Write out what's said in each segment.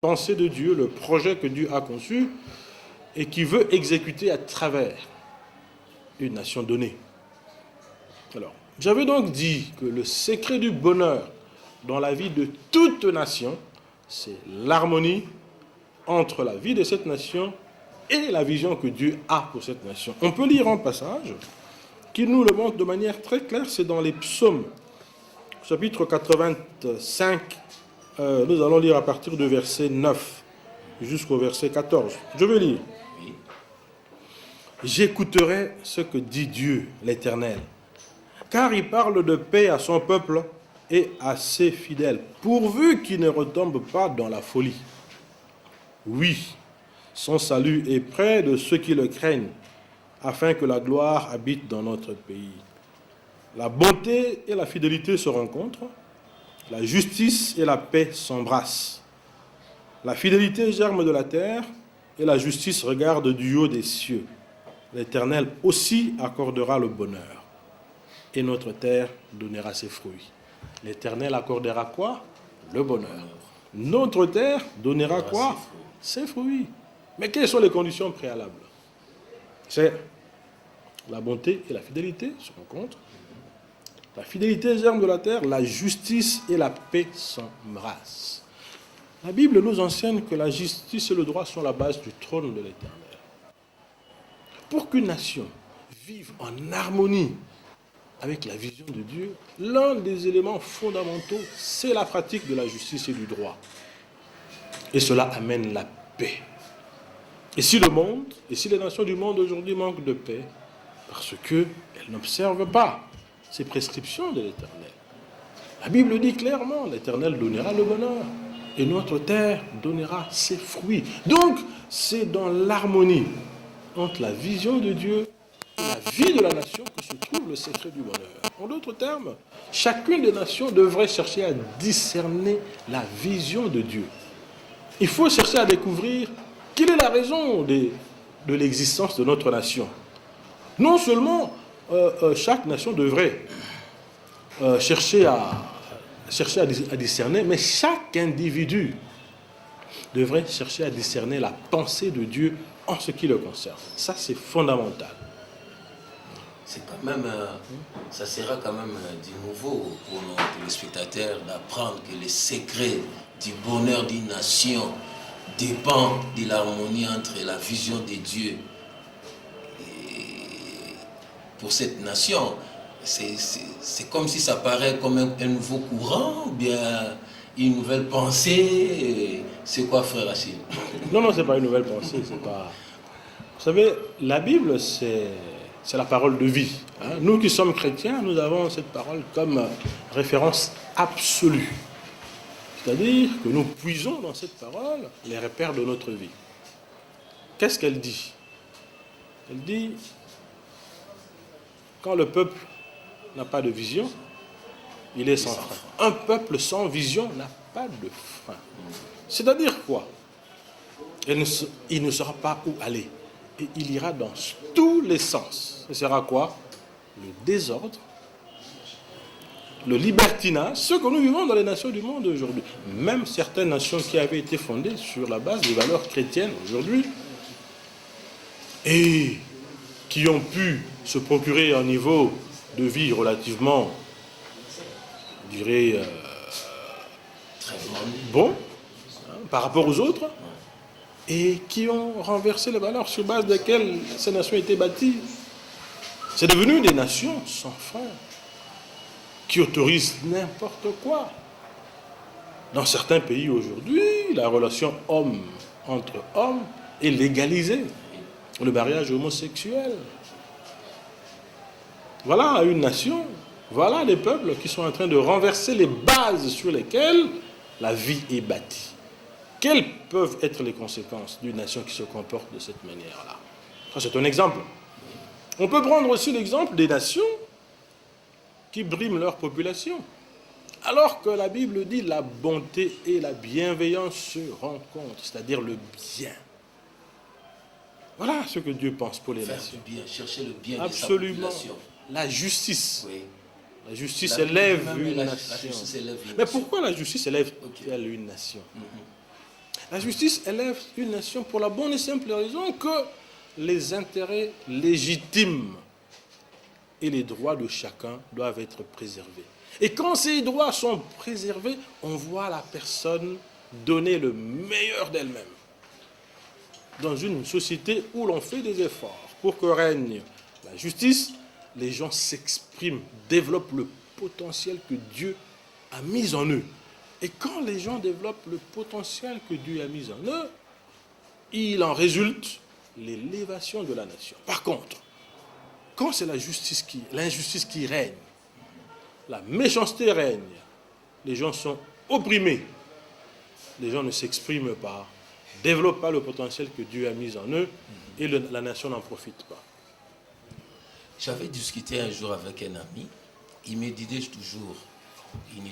pensée de Dieu, le projet que Dieu a conçu et qui veut exécuter à travers une nation donnée. Alors, j'avais donc dit que le secret du bonheur dans la vie de toute nation, c'est l'harmonie entre la vie de cette nation et la vision que Dieu a pour cette nation. On peut lire un passage qui nous le montre de manière très claire, c'est dans les psaumes, chapitre 85, nous allons lire à partir du verset 9 jusqu'au verset 14. Je vais lire. J'écouterai ce que dit Dieu, l'Éternel, car il parle de paix à son peuple et à ses fidèles, pourvu qu'il ne retombe pas dans la folie. Oui, son salut est près de ceux qui le craignent, afin que la gloire habite dans notre pays. La bonté et la fidélité se rencontrent, la justice et la paix s'embrassent. La fidélité germe de la terre et la justice regarde du haut des cieux. L'Éternel aussi accordera le bonheur et notre terre donnera ses fruits. L'Éternel accordera quoi? Le bonheur. Notre terre donnera quoi? Ses fruits. Mais quelles sont les conditions préalables? C'est la bonté et la fidélité se rencontrent. La fidélité germe de la terre, la justice et la paix s'embrassent. La Bible nous enseigne que la justice et le droit sont la base du trône de l'Éternel. Pour qu'une nation vive en harmonie avec la vision de Dieu, l'un des éléments fondamentaux, c'est la pratique de la justice et du droit. Et cela amène la paix. Et si le monde, et si les nations du monde aujourd'hui manquent de paix, parce qu'elles n'observent pas ces prescriptions de l'Éternel. La Bible dit clairement, l'Éternel donnera le bonheur et notre terre donnera ses fruits. Donc, c'est dans l'harmonie entre la vision de Dieu et la vie de la nation que se trouve le secret du bonheur. En d'autres termes, chacune des nations devrait chercher à discerner la vision de Dieu. Il faut chercher à découvrir quelle est la raison de l'existence de notre nation. Non seulement chaque nation devrait chercher à discerner, mais chaque individu devrait chercher à discerner la pensée de Dieu en ce qui le concerne. Ça, c'est fondamental. C'est quand même, ça sera quand même du nouveau pour nos téléspectateurs d'apprendre que le secret du bonheur d'une nation dépend de l'harmonie entre la vision de Dieu et pour cette nation. C'est comme si ça paraît comme un nouveau courant ou bien une nouvelle pensée. C'est quoi, frère Achille? Non, c'est pas une nouvelle pensée. C'est pas... Vous savez, la Bible, c'est la parole de vie. Hein? Nous qui sommes chrétiens, nous avons cette parole comme référence absolue. C'est-à-dire que nous puisons dans cette parole les repères de notre vie. Qu'est-ce qu'elle dit? Elle dit, quand le peuple n'a pas de vision, il est sans frein. Un peuple sans vision n'a pas de frein. C'est-à-dire quoi? Il ne saura pas où aller. Et il ira dans tous les sens. Ce sera quoi? Le désordre, le libertinage, ce que nous vivons dans les nations du monde aujourd'hui. Même certaines nations qui avaient été fondées sur la base des valeurs chrétiennes aujourd'hui et qui ont pu se procurer un niveau de vie relativement, je dirais, bon, par rapport aux autres, et qui ont renversé les valeurs sur base desquelles ces nations étaient bâties. C'est devenu des nations sans frein, qui autorisent n'importe quoi. Dans certains pays aujourd'hui, la relation homme entre hommes est légalisée. Le mariage homosexuel. Voilà une nation, voilà les peuples qui sont en train de renverser les bases sur lesquelles la vie est bâtie. Quelles peuvent être les conséquences d'une nation qui se comporte de cette manière-là? Ça, c'est un exemple. On peut prendre aussi l'exemple des nations qui briment leur population. Alors que la Bible dit la bonté et la bienveillance se rencontrent, c'est-à-dire le bien. Voilà ce que Dieu pense pour les nations. Bien, chercher le bien absolument. De sa population. La justice. Oui. La justice élève une nation. Élève une Mais pourquoi la justice élève une nation? La justice élève une nation pour la bonne et simple raison que les intérêts légitimes et les droits de chacun doivent être préservés. Et quand ces droits sont préservés, on voit la personne donner le meilleur d'elle-même. Dans une société où l'on fait des efforts pour que règne la justice, les gens s'expriment, développent le potentiel que Dieu a mis en eux. Et quand les gens développent le potentiel que Dieu a mis en eux, il en résulte l'élévation de la nation. Par contre, quand c'est l'injustice qui règne, la méchanceté règne, les gens sont opprimés, les gens ne s'expriment pas, ne développent pas le potentiel que Dieu a mis en eux, et la nation n'en profite pas. J'avais discuté un jour avec un ami, il me disait toujours, il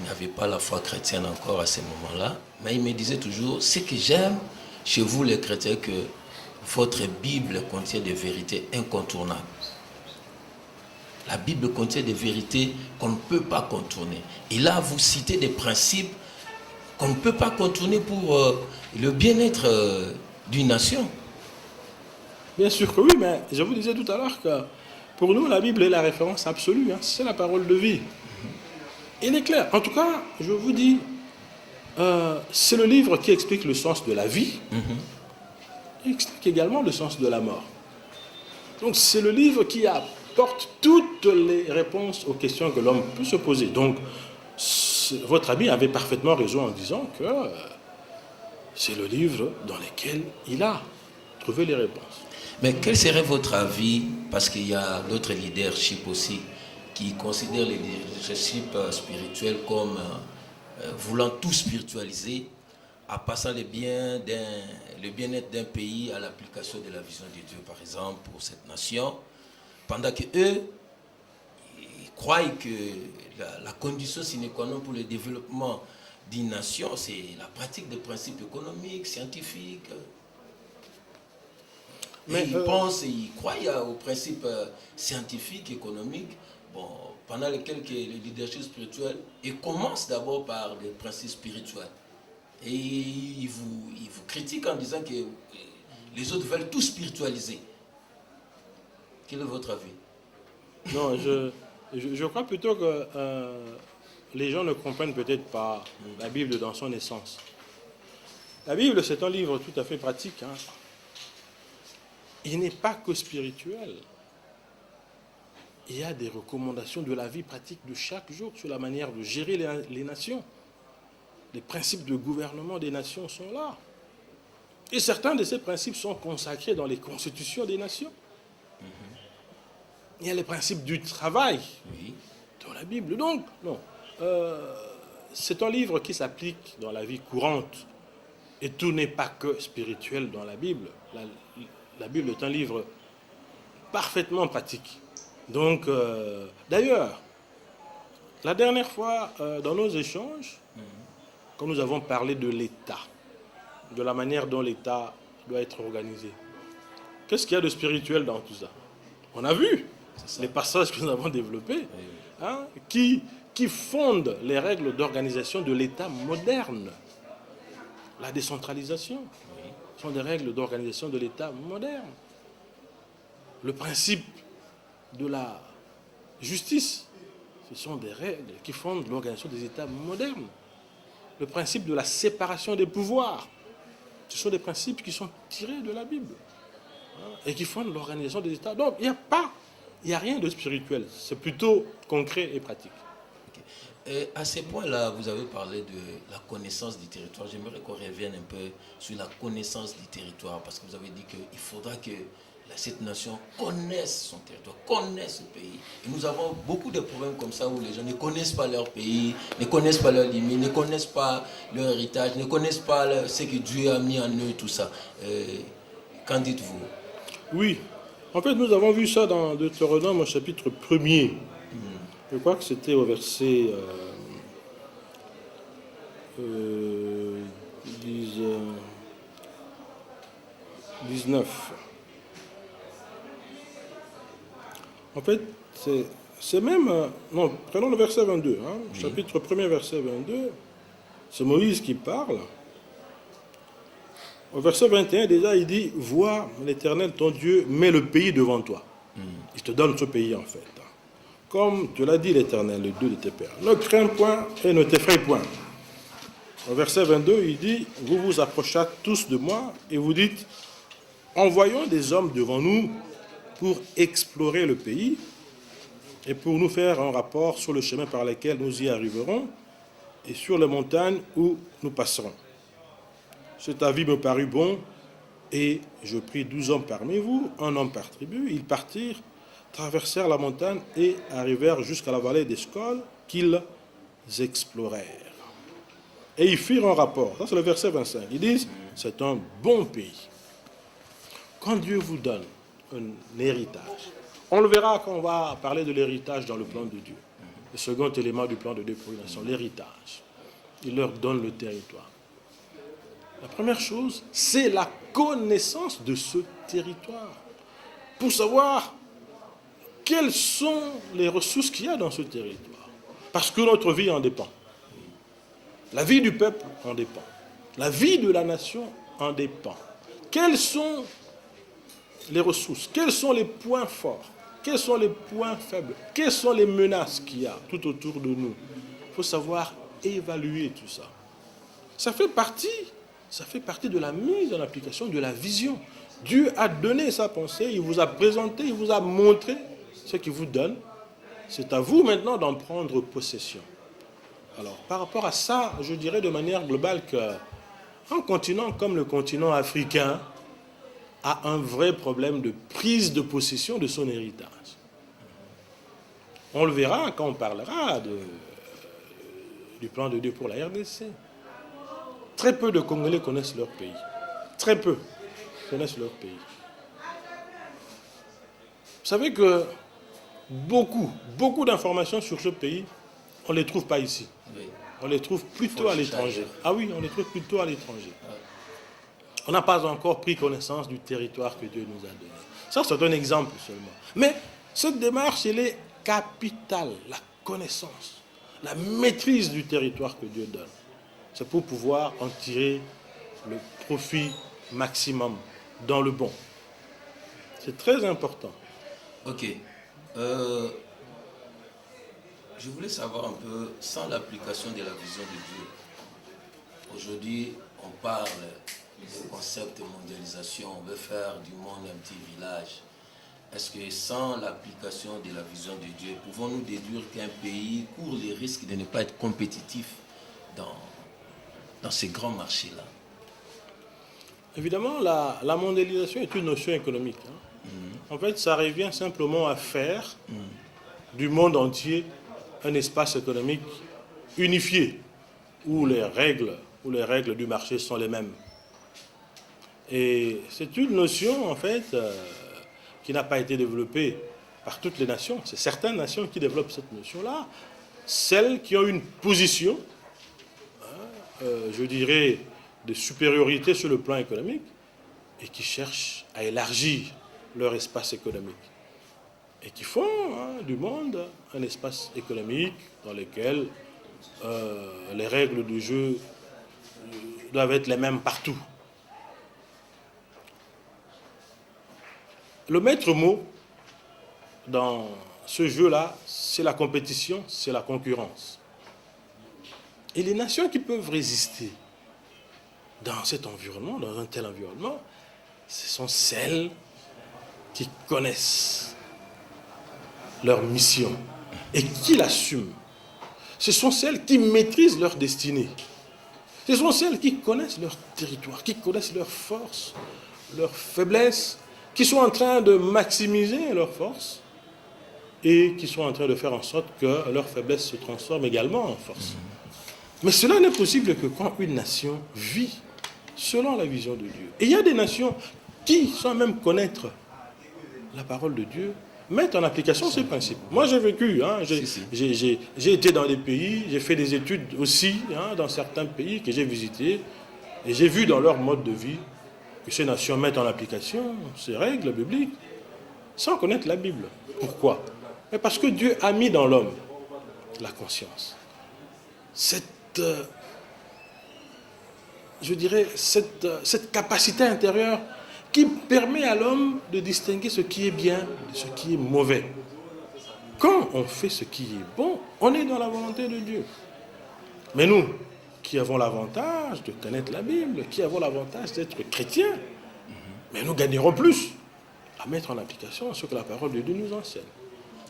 n'avait pas la foi chrétienne encore à ce moment-là, mais il me disait toujours, ce que j'aime chez vous les chrétiens, que votre Bible contient des vérités incontournables. La Bible contient des vérités qu'on ne peut pas contourner. Et là, vous citez des principes qu'on ne peut pas contourner pour le bien-être d'une nation. Bien sûr que oui, mais je vous disais tout à l'heure que pour nous, la Bible est la référence absolue. C'est la parole de vie. Il est clair. En tout cas, je vous dis, c'est le livre qui explique le sens de la vie. Il explique également le sens de la mort. Donc c'est le livre qui apporte toutes les réponses aux questions que l'homme peut se poser. Donc votre ami avait parfaitement raison en disant que c'est le livre dans lequel il a trouvé les réponses. Mais quel serait votre avis, parce qu'il y a d'autres leaderships aussi qui considèrent les leaderships spirituels comme voulant tout spiritualiser, en passant le bien-être d'un pays à l'application de la vision de Dieu, par exemple, pour cette nation, pendant que eux, ils croient que la condition sine qua non pour le développement d'une nation, c'est la pratique des principes économiques, scientifiques. Mais ils pensent, ils croient aux principes scientifiques, économiques, pendant lesquels le leadership spirituel commence d'abord par des principes spirituels. Et ils vous critiquent en disant que les autres veulent tout spiritualiser. Quel est votre avis? Non, je crois plutôt que les gens ne comprennent peut-être pas la Bible dans son essence. La Bible, c'est un livre tout à fait pratique. Il n'est pas que spirituel. Il y a des recommandations de la vie pratique de chaque jour sur la manière de gérer les nations. Les principes de gouvernement des nations sont là. Et certains de ces principes sont consacrés dans les constitutions des nations. Il y a les principes du travail dans la Bible. Donc, non. C'est un livre qui s'applique dans la vie courante. Et tout n'est pas que spirituel dans la Bible. La Bible est un livre parfaitement pratique. Donc, d'ailleurs, la dernière fois, dans nos échanges, quand nous avons parlé de l'État, de la manière dont l'État doit être organisé, qu'est-ce qu'il y a de spirituel dans tout ça? On a vu les passages que nous avons développés, qui fondent les règles d'organisation de l'État moderne. La décentralisation sont des règles d'organisation de l'État moderne. Le principe de la justice, ce sont des règles qui fondent l'organisation des États modernes. Le principe de la séparation des pouvoirs, ce sont des principes qui sont tirés de la Bible et qui fondent l'organisation des États. Donc, il n'y a rien de spirituel. C'est plutôt concret et pratique. Et à ce point-là, vous avez parlé de la connaissance du territoire. J'aimerais qu'on revienne un peu sur la connaissance du territoire, parce que vous avez dit qu'il faudra que cette nation connaisse son territoire, connaisse ce pays. Et nous avons beaucoup de problèmes comme ça où les gens ne connaissent pas leur pays, ne connaissent pas leurs limites, ne connaissent pas leur héritage, ne connaissent pas ce que Dieu a mis en eux, tout ça. Qu'en dites-vous? Oui. En fait, nous avons vu ça dans Deutéronome au chapitre 1er. Je crois que c'était au verset 19. En fait, c'est même... non, prenons le verset 22. Chapitre 1er, verset 22. C'est Moïse qui parle. Au verset 21, déjà, il dit, vois, l'Éternel, ton Dieu, met le pays devant toi. Il te donne ce pays, en fait. Comme te l'a dit l'Éternel, le Dieu de tes pères. Ne crains point et ne t'effraie point. Au verset 22, il dit, vous vous approchez tous de moi et vous dites, envoyons des hommes devant nous pour explorer le pays et pour nous faire un rapport sur le chemin par lequel nous y arriverons et sur les montagnes où nous passerons. Cet avis me parut bon, et je pris 12 hommes parmi vous, un homme par tribu. Ils partirent, traversèrent la montagne et arrivèrent jusqu'à la vallée d'Escol qu'ils explorèrent. Et ils firent un rapport. Ça, c'est le verset 25. Ils disent, c'est un bon pays. Quand Dieu vous donne un héritage, on le verra quand on va parler de l'héritage dans le plan de Dieu. Le second élément du plan de Dieu pour une nation, l'héritage. Il leur donne le territoire. La première chose, c'est la connaissance de ce territoire. Pour savoir quelles sont les ressources qu'il y a dans ce territoire. Parce que notre vie en dépend. La vie du peuple en dépend. La vie de la nation en dépend. Quelles sont les ressources? Quels sont les points forts? Quels sont les points faibles? Quelles sont les menaces qu'il y a tout autour de nous? Il faut savoir évaluer tout ça. Ça fait partie de la mise en application de la vision. Dieu a donné sa pensée, il vous a présenté, il vous a montré ce qu'il vous donne. C'est à vous maintenant d'en prendre possession. Alors, par rapport à ça, je dirais de manière globale qu'un continent comme le continent africain a un vrai problème de prise de possession de son héritage. On le verra quand on parlera du plan de Dieu pour la RDC. Très peu de Congolais connaissent leur pays. Très peu connaissent leur pays. Vous savez que beaucoup d'informations sur ce pays, on ne les trouve pas ici. Oui. On les trouve plutôt à l'étranger. Ah oui, on les trouve plutôt à l'étranger. On n'a pas encore pris connaissance du territoire que Dieu nous a donné. Ça, c'est un exemple seulement. Mais cette démarche, elle est capitale. La connaissance, la maîtrise du territoire que Dieu donne. C'est pour pouvoir en tirer le profit maximum dans le bon. C'est très important. Ok. Je voulais savoir un peu, sans l'application de la vision de Dieu, aujourd'hui, on parle du concept de mondialisation, on veut faire du monde un petit village. Est-ce que sans l'application de la vision de Dieu, pouvons-nous déduire qu'un pays court les risques de ne pas être compétitif dans ces grands marchés-là? Évidemment, la mondialisation est une notion économique. En fait, ça revient simplement à faire du monde entier un espace économique unifié, où les règles du marché sont les mêmes. Et c'est une notion, en fait, qui n'a pas été développée par toutes les nations. C'est certaines nations qui développent cette notion-là. Celles qui ont une position, je dirais, de supériorité sur le plan économique et qui cherchent à élargir leur espace économique. Et qui font du monde un espace économique dans lequel les règles du jeu doivent être les mêmes partout. Le maître mot dans ce jeu-là, c'est la compétition, c'est la concurrence. Et les nations qui peuvent résister dans cet environnement, dans un tel environnement, ce sont celles qui connaissent leur mission et qui l'assument. Ce sont celles qui maîtrisent leur destinée. Ce sont celles qui connaissent leur territoire, qui connaissent leurs forces, leurs faiblesses, qui sont en train de maximiser leurs forces et qui sont en train de faire en sorte que leurs faiblesses se transforment également en force. Mais cela n'est possible que quand une nation vit selon la vision de Dieu. Et il y a des nations qui, sans même connaître la parole de Dieu, mettent en application ces principes. Moi, j'ai vécu, j'ai été dans des pays, j'ai fait des études aussi dans certains pays que j'ai visités, et j'ai vu dans leur mode de vie que ces nations mettent en application ces règles bibliques sans connaître la Bible. Pourquoi? Mais parce que Dieu a mis dans l'homme la conscience. Cette je dirais, cette capacité intérieure qui permet à l'homme de distinguer ce qui est bien de ce qui est mauvais. Quand on fait ce qui est bon, on est dans la volonté de Dieu. Mais nous, qui avons l'avantage de connaître la Bible, qui avons l'avantage d'être chrétiens, mais nous gagnerons plus à mettre en application ce que la parole de Dieu nous enseigne.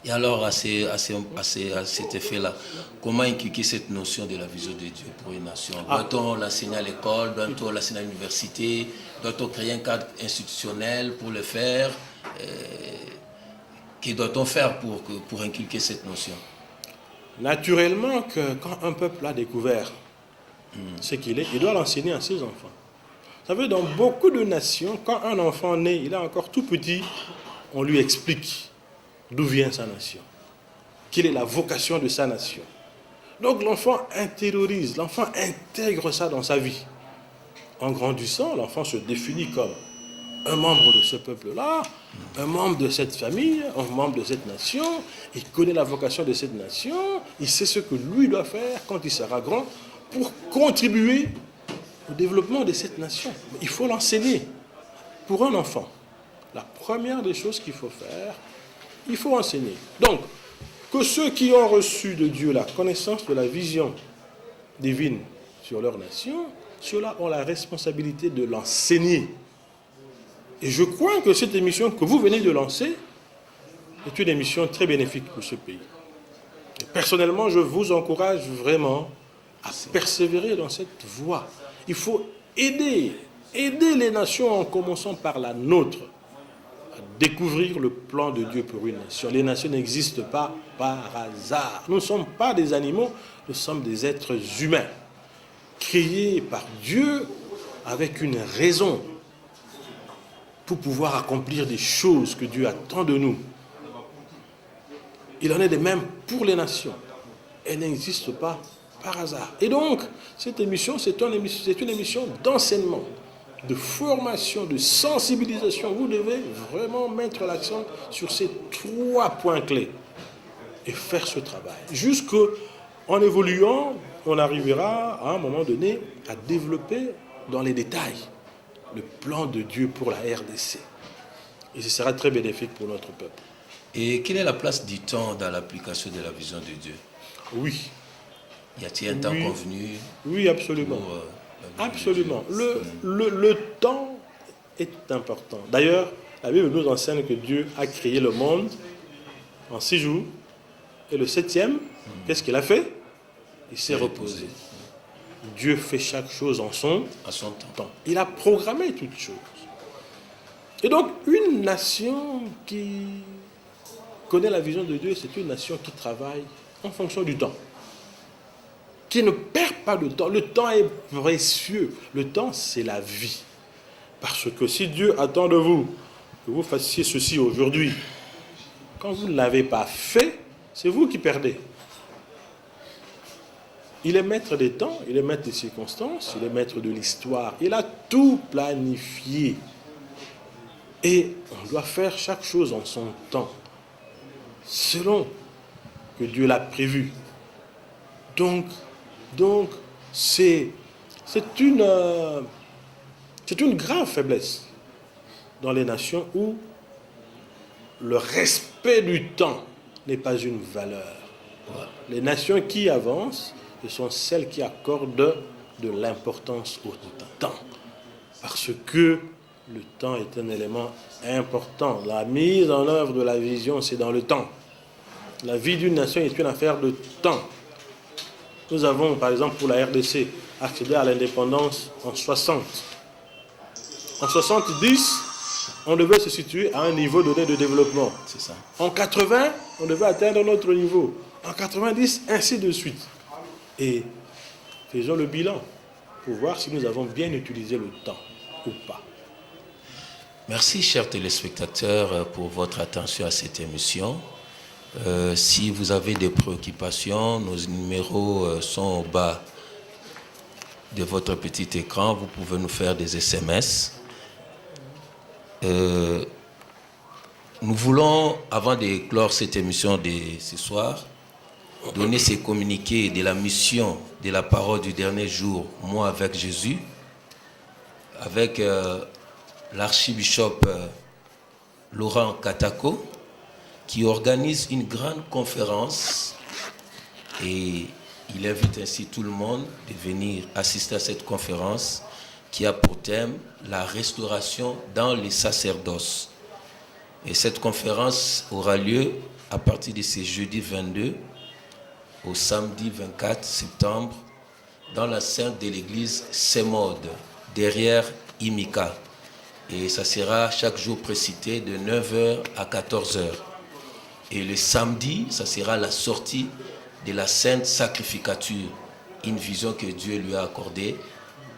Et alors, à cet effet-là, comment inculquer cette notion de la vision de Dieu pour une nation? Doit-on l'enseigner à l'école? Doit-on l'enseigner à l'université? Doit-on créer un cadre institutionnel pour le faire? Que doit-on faire pour inculquer cette notion? Naturellement, quand un peuple a découvert ce qu'il est, il doit l'enseigner à ses enfants. Vous savez, dans beaucoup de nations, quand un enfant naît, il est encore tout petit, on lui explique d'où vient sa nation, quelle est la vocation de sa nation. Donc l'enfant intériorise, l'enfant intègre ça dans sa vie. En grandissant, l'enfant se définit comme un membre de ce peuple-là, un membre de cette famille, un membre de cette nation. Il connaît la vocation de cette nation, il sait ce que lui doit faire quand il sera grand pour contribuer au développement de cette nation. Mais il faut l'enseigner. Pour un enfant, la première des choses qu'il faut faire, il faut enseigner. Donc, que ceux qui ont reçu de Dieu la connaissance de la vision divine sur leur nation, ceux-là ont la responsabilité de l'enseigner. Et je crois que cette émission que vous venez de lancer est une émission très bénéfique pour ce pays. Et personnellement, je vous encourage vraiment à persévérer dans cette voie. Il faut aider les nations en commençant par la nôtre à découvrir le plan de Dieu pour une nation. Les nations n'existent pas par hasard. Nous ne sommes pas des animaux, nous sommes des êtres humains, créés par Dieu avec une raison pour pouvoir accomplir des choses que Dieu attend de nous. Il en est de même pour les nations. Elles n'existent pas par hasard. Et donc, cette émission, c'est une émission d'enseignement, de formation, de sensibilisation. Vous devez vraiment mettre l'accent sur ces 3 points clés et faire ce travail. Jusqu'en évoluant, on arrivera à un moment donné à développer dans les détails le plan de Dieu pour la RDC. Et ce sera très bénéfique pour notre peuple. Et quelle est la place du temps dans l'application de la vision de Dieu? Oui. Y a-t-il un temps convenu? Oui, absolument. Absolument. Le temps est important. D'ailleurs, la Bible nous enseigne que Dieu a créé le monde en 6 jours. Et le 7e, qu'est-ce qu'il a fait? Il s'est reposé. Dieu fait chaque chose en son temps. Il a programmé toutes choses. Et donc, une nation qui connaît la vision de Dieu, c'est une nation qui travaille en fonction du temps, qui ne perd pas de temps. Le temps est précieux. Le temps, c'est la vie. Parce que si Dieu attend de vous que vous fassiez ceci aujourd'hui, quand vous ne l'avez pas fait, c'est vous qui perdez. Il est maître des temps, il est maître des circonstances, il est maître de l'histoire. Il a tout planifié. Et on doit faire chaque chose en son temps, selon que Dieu l'a prévu. Donc c'est une grave faiblesse dans les nations où le respect du temps n'est pas une valeur. Les nations qui avancent, ce sont celles qui accordent de l'importance au temps. Parce que le temps est un élément important. La mise en œuvre de la vision, c'est dans le temps. La vie d'une nation est une affaire de temps. Nous avons, par exemple, pour la RDC, accédé à l'indépendance en 60. En 70, on devait se situer à un niveau donné de développement. C'est ça. En 80, on devait atteindre notre niveau. En 90, ainsi de suite. Et faisons le bilan pour voir si nous avons bien utilisé le temps ou pas. Merci, chers téléspectateurs, pour votre attention à cette émission. Si vous avez des préoccupations, nos numéros sont au bas de votre petit écran. Vous pouvez nous faire des SMS. Nous voulons, avant de clore cette émission de ce soir, donner ces communiqués de la mission de la parole du dernier jour, moi avec Jésus, avec l'archibishop Laurent Katako, qui organise une grande conférence et il invite ainsi tout le monde de venir assister à cette conférence qui a pour thème la restauration dans les sacerdoces. Et cette conférence aura lieu à partir de ce jeudi 22 au samedi 24 septembre dans la salle de l'église Semode, derrière Imika. Et ça sera chaque jour précité de 9h à 14h. Et le samedi, ça sera la sortie de la Sainte Sacrificature, une vision que Dieu lui a accordée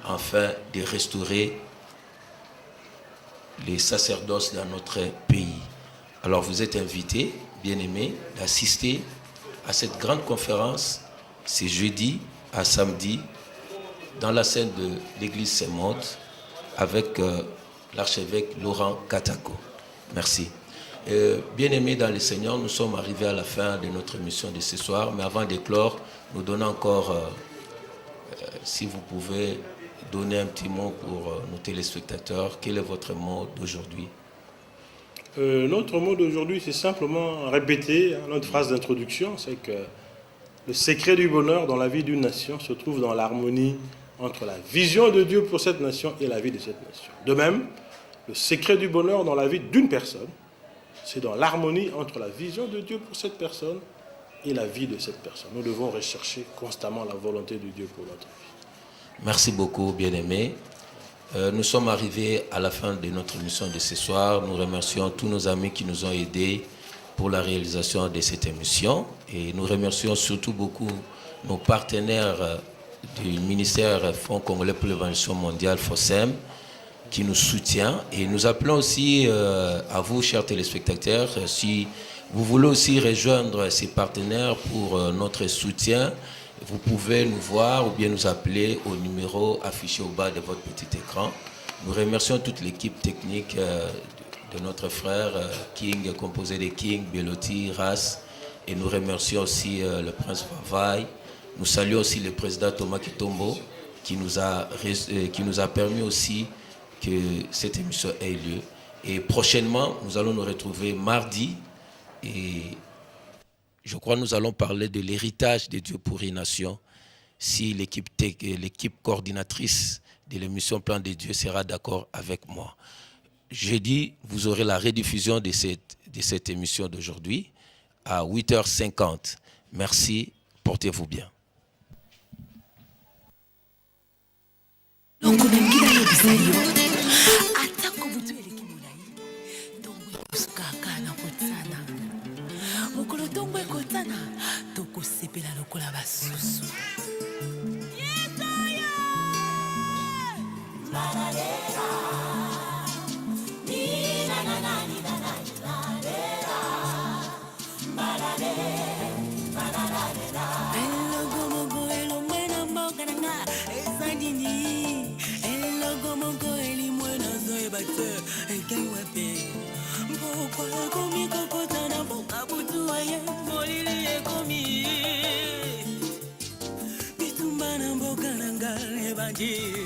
afin de restaurer les sacerdoces dans notre pays. Alors vous êtes invités, bien-aimés, d'assister à cette grande conférence, c'est jeudi à samedi, dans la scène de l'église Saint-Maud, avec l'archevêque Laurent Katako. Merci. Bien-aimés dans le Seigneur, nous sommes arrivés à la fin de notre émission de ce soir, mais avant d'éclore, nous donnons encore, si vous pouvez donner un petit mot pour nos téléspectateurs. Quel est votre mot d'aujourd'hui? Notre mot d'aujourd'hui, c'est simplement répéter notre phrase d'introduction, c'est que le secret du bonheur dans la vie d'une nation se trouve dans l'harmonie entre la vision de Dieu pour cette nation et la vie de cette nation. De même, le secret du bonheur dans la vie d'une personne, c'est dans l'harmonie entre la vision de Dieu pour cette personne et la vie de cette personne. Nous devons rechercher constamment la volonté de Dieu pour notre vie. Merci beaucoup, bien-aimés. Nous sommes arrivés à la fin de notre émission de ce soir. Nous remercions tous nos amis qui nous ont aidés pour la réalisation de cette émission. Et nous remercions surtout beaucoup nos partenaires du ministère Fonds Congolais pour l'Évangélisation mondiale, FOSEM, qui nous soutient. Et nous appelons aussi à vous, chers téléspectateurs, si vous voulez aussi rejoindre ces partenaires pour notre soutien, vous pouvez nous voir ou bien nous appeler au numéro affiché au bas de votre petit écran. Nous remercions toute l'équipe technique de notre frère King, composé de King, Belotti, Ras, et nous remercions aussi le prince Vavaï. Nous saluons aussi le président Thomas Kitombo qui nous a permis aussi que cette émission ait lieu. Et prochainement, nous allons nous retrouver mardi et je crois que nous allons parler de l'héritage de Dieu pour une nation. Si l'équipe coordinatrice de l'émission Plan de Dieu sera d'accord avec moi. Jeudi, vous aurez la rediffusion de cette émission d'aujourd'hui à 8h50. Merci, portez-vous bien. Bitumba na mboka na ngal ebandi